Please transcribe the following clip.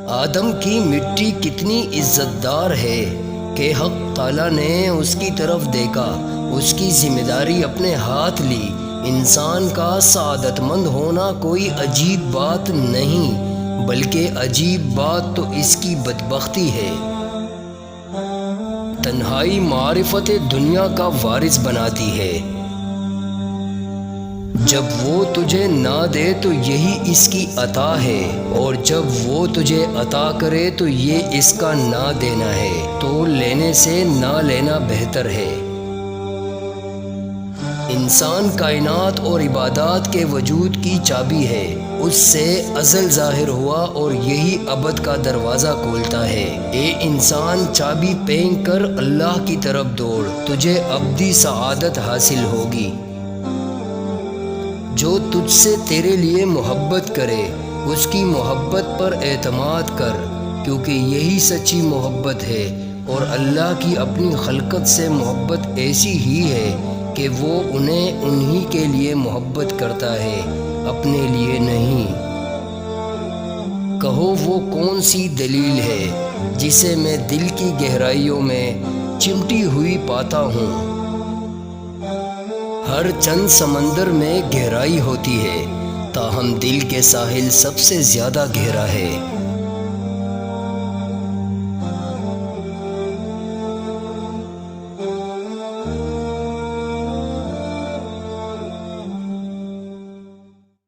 آدم کی مٹی کتنی عزت دار ہے کہ حق تعالیٰ نے اس کی طرف دیکھا، اس کی ذمہ داری اپنے ہاتھ لی۔ انسان کا سعادت مند ہونا کوئی عجیب بات نہیں، بلکہ عجیب بات تو اس کی بدبختی ہے۔ تنہائی معرفت دنیا کا وارث بناتی ہے۔ جب وہ تجھے نہ دے تو یہی اس کی عطا ہے، اور جب وہ تجھے عطا کرے تو یہ اس کا نہ دینا ہے، تو لینے سے نہ لینا بہتر ہے۔ انسان کائنات اور عبادات کے وجود کی چابی ہے، اس سے ازل ظاہر ہوا اور یہی ابد کا دروازہ کھولتا ہے۔ اے انسان، چابی پھینک کر اللہ کی طرف دوڑ، تجھے ابدی سعادت حاصل ہوگی۔ جو تجھ سے تیرے لیے محبت کرے، اس کی محبت پر اعتماد کر، کیونکہ یہی سچی محبت ہے، اور اللہ کی اپنی خلقت سے محبت ایسی ہی ہے کہ وہ انہیں انہی کے لیے محبت کرتا ہے، اپنے لیے نہیں۔ کہو وہ کون سی دلیل ہے جسے میں دل کی گہرائیوں میں چمٹی ہوئی پاتا ہوں۔ ہر چند سمندر میں گہرائی ہوتی ہے، تاہم دل کے ساحل سب سے زیادہ گہرا ہے۔